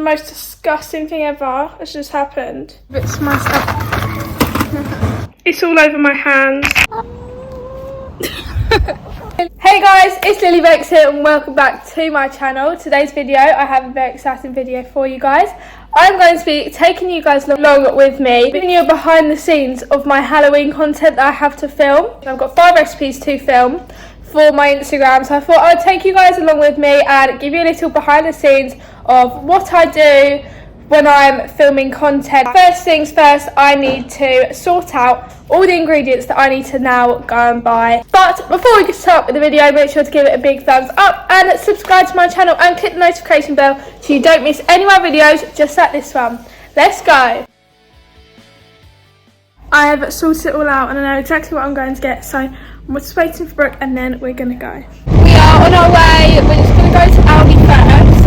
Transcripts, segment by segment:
The most disgusting thing ever has just happened. It's my stuff. It's all over my hands. Hey guys, it's Lily Bex here and welcome back to my channel. Today's video, I have a very exciting video for you guys. I'm going to be taking you guys along with me, giving you a behind the scenes of my Halloween content that I have to film. I've got 5 recipes to film for my Instagram, so I thought I'd take you guys along with me and give you a little behind the scenes of what I do when I'm filming content. First things first, I need to sort out all the ingredients that I need to now go and buy. But before we get started with the video, make sure to give it a big thumbs up and subscribe to my channel and click the notification bell so you don't miss any of my videos just like this one. Let's go. I have sorted it all out and I know exactly what I'm going to get, so I'm just waiting for Brooke and then we're going to go. We are on our way. We're just going to go to Aldi first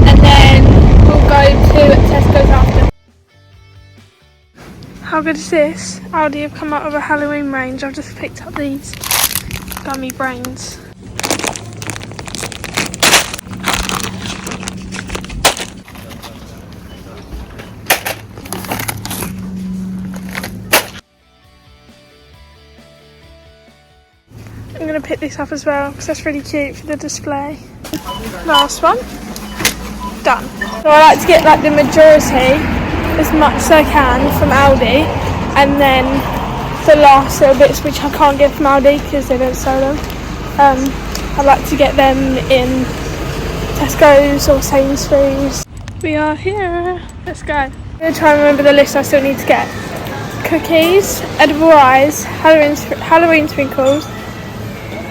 and then we'll go to Tesco's after. How good is this? Aldi have come out with a Halloween range. I've just picked up these gummy brains. I'm going to pick this up as well because that's really cute for the display. Last one. Done. So I like to get like the majority as much as I can from Aldi, and then the last little bits which I can't get from Aldi because they don't sell them, I like to get them in Tesco's or Sainsbury's. We are here. Let's go. I'm going to try and remember the list I still need to get. Cookies, edible eyes, Halloween sprinkles,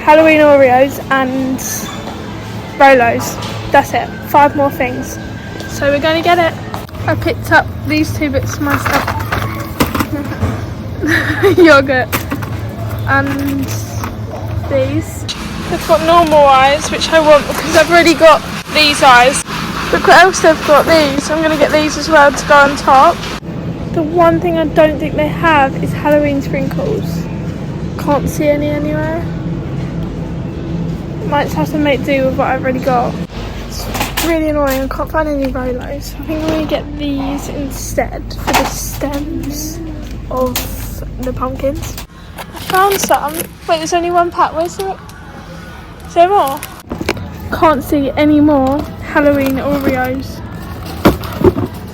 Halloween Oreos and Rolos. That's it. 5 more things. So we're going to get it. I picked up these 2 bits of my stuff. Yogurt and these. They've got normal eyes, which I want because I've already got these eyes. Look what else they've got, these. I'm going to get these as well to go on top. The one thing I don't think they have is Halloween sprinkles. Can't see any anywhere. Might just have to make do with what I've already got. Really annoying, I can't find any Rolos. I think I'm going to get these instead for the stems of the pumpkins. I found some. Wait, there's only 1 pack. Where's the... Is there more? Can't see any more Halloween Oreos.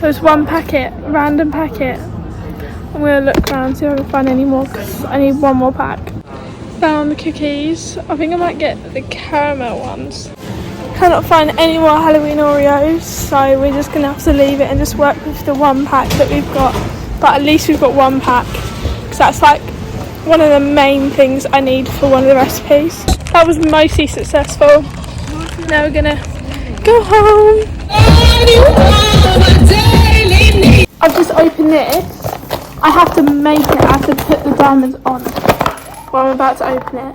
There's 1 packet, random packet. I'm going to look around, see if I can find any more because I need 1 more pack. Found the cookies. I think I might get the caramel ones. Cannot find any more Halloween Oreos, so we're just going to have to leave it and just work with the 1 pack that we've got. But at least we've got 1 pack, because that's like one of the main things I need for one of the recipes. That was mostly successful. Now we're going to go home. I've just opened this. I have to make it, I have to put the diamonds on. Well, I'm about to open it.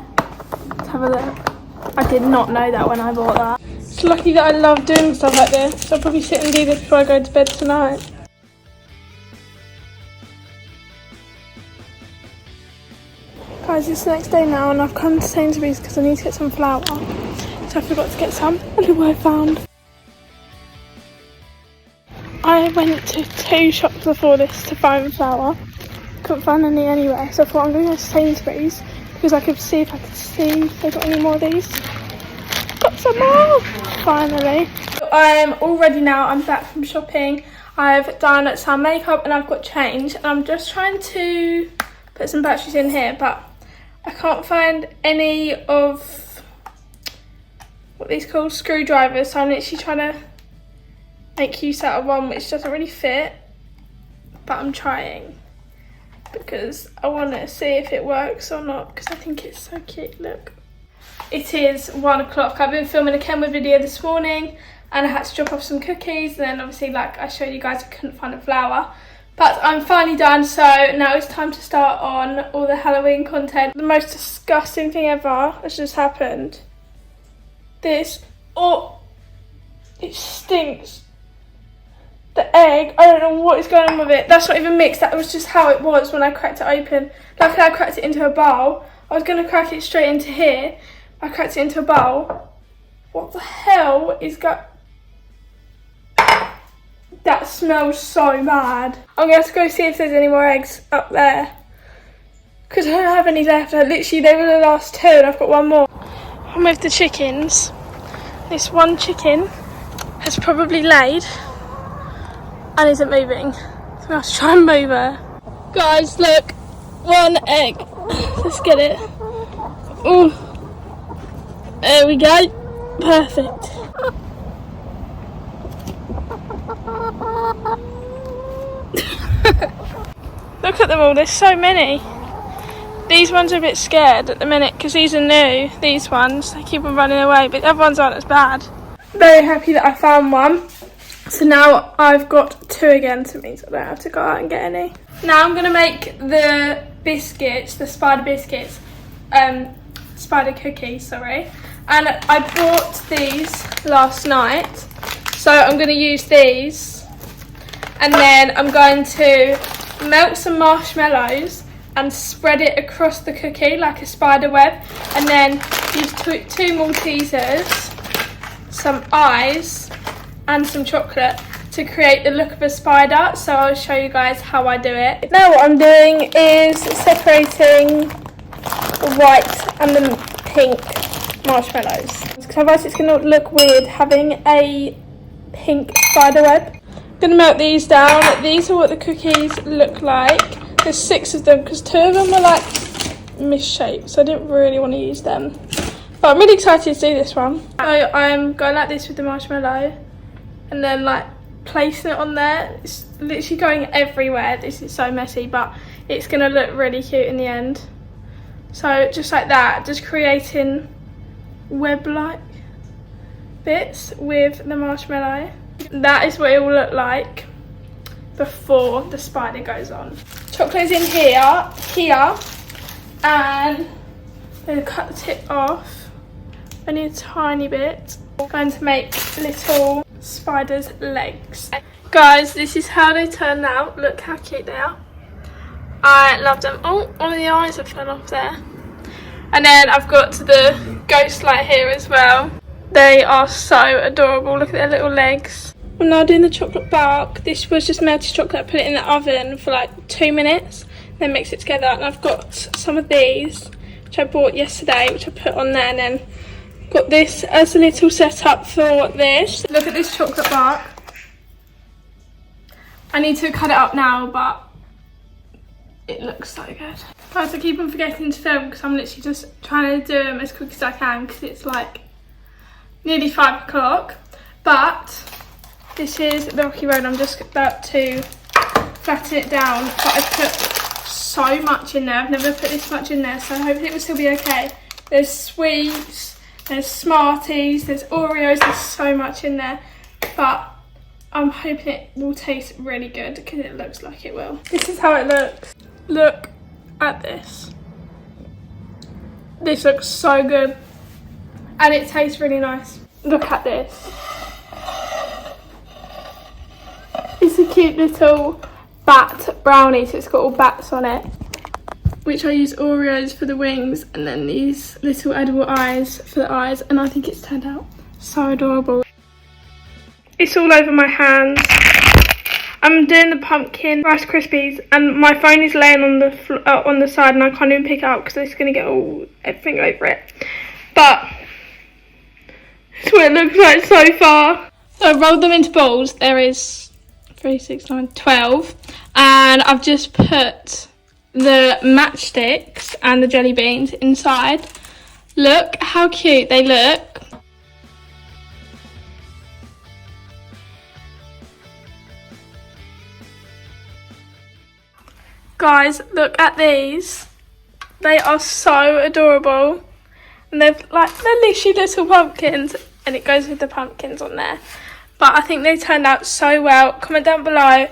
Let's have a look. I did not know that when I bought that. It's lucky that I love doing stuff like this. I'll probably sit and do this before I go to bed tonight. Guys, it's the next day now and I've come to Sainsbury's because I need to get some flour. So I forgot to get some. And look what I found. I went to 2 shops before this to find flour. Couldn't find any anywhere, so I thought I'm going to go to Sainsbury's because I could see if I could see if they got any more of these. Got some more! Finally. I'm all ready now. I'm back from shopping. I've done some makeup and I've got changed. And I'm just trying to put some batteries in here, but I can't find any of what these called screwdrivers. So I'm literally trying to make use out of one which doesn't really fit. But I'm trying because I want to see if it works or not because I think it's so cute. Look. It is 1 o'clock. I've been filming a Kenwood video this morning and I had to drop off some cookies, and then obviously like I showed you guys I couldn't find a flour. But I'm finally done, so now it's time to start on all the Halloween content. The most disgusting thing ever has just happened. This, oh, it stinks. The egg, I don't know what is going on with it. That's not even mixed, that was just how it was when I cracked it open. Luckily I cracked it into a bowl. I was going to crack it straight into here. I cracked it into a bowl. What the hell is That smells so bad. I'm going to have to go see if there's any more eggs up there. Because I don't have any left. Literally, they were the last 2 and I've got 1 more. I'm with the chickens. This one chicken has probably laid and isn't moving. So I'm going to have to try and move her. Guys, look. 1 egg. Let's get it. Ooh. There we go. Perfect. Look at them all, there's so many. These ones are a bit scared at the minute because these are new, these ones. They keep on running away, but the other ones aren't as bad. Very happy that I found one. So now I've got 2 again, so it means I don't have to go out and get any. Now I'm going to make the biscuits, the spider biscuits, spider cookies, sorry. And I bought these last night, so I'm going to use these. And then I'm going to melt some marshmallows and spread it across the cookie like a spider web, and then use 2 Maltesers, some eyes and some chocolate to create the look of a spider. So I'll show you guys how I do it. Now what I'm doing is separating the white and the pink marshmallows, because otherwise it's going to look weird having a pink spider web. I'm going to melt these down. These are what the cookies look like. There's 6 of them because 2 of them are like misshaped, so I didn't really want to use them. But I'm really excited to do this one. So I'm going like this with the marshmallow and then like placing it on there. It's literally going everywhere. This is so messy, but it's going to look really cute in the end. So just like that, just creating web-like bits with the marshmallow. That is what it will look like before the spider goes on. Chocolate's in here, and then cut the tip off. Only a tiny bit. I'm going to make little spider's legs. Guys, this is how they turn out. Look how cute they are. I love them. Oh, one of the eyes have fell off there. And then I've got the ghost light here as well. They are so adorable. Look at their little legs. I'm now doing the chocolate bark. This was just melted chocolate. I put it in the oven for like 2 minutes, then mix it together. And I've got some of these, which I bought yesterday, which I put on there. And then got this as a little setup for this. Look at this chocolate bark. I need to cut it up now, but it looks so good. Guys, I keep on forgetting to film because I'm literally just trying to do them as quick as I can because it's like nearly 5 o'clock. But this is the rocky road. I'm just about to flatten it down, but I put so much in there. I've never put this much in there, so hopefully it will still be okay. There's sweets, there's Smarties, there's Oreos, there's so much in there, but I'm hoping it will taste really good because it looks like it will. This is how it looks. Look at this. This looks so good and it tastes really nice. Look at this. It's a cute little bat brownie, so it's got all bats on it, which I use Oreos for the wings and then these little edible eyes for the eyes, and I think it's turned out so adorable. It's all over my hands. I'm doing the pumpkin Rice Krispies and my phone is laying on the side and I can't even pick it up because it's going to get everything over it. But that's what it looks like so far. So I rolled them into balls. There is 3, 6, 9, 12. And I've just put the matchsticks and the jelly beans inside. Look how cute they look. Guys, look at these. They are so adorable. And they're literally little pumpkins. And it goes with the pumpkins on there. But I think they turned out so well. Comment down below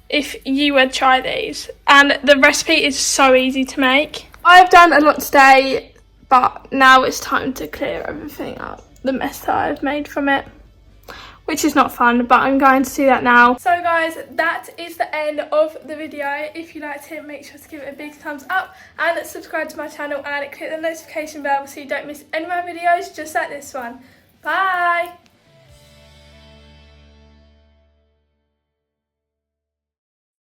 if you would try these. And the recipe is so easy to make. I've done a lot today, but now it's time to clear everything up. The mess that I've made from it, which is not fun, but I'm going to do that now. So guys, that is the end of the video. If you liked it, make sure to give it a big thumbs up and subscribe to my channel and click the notification bell so you don't miss any of my videos just like this one. Bye!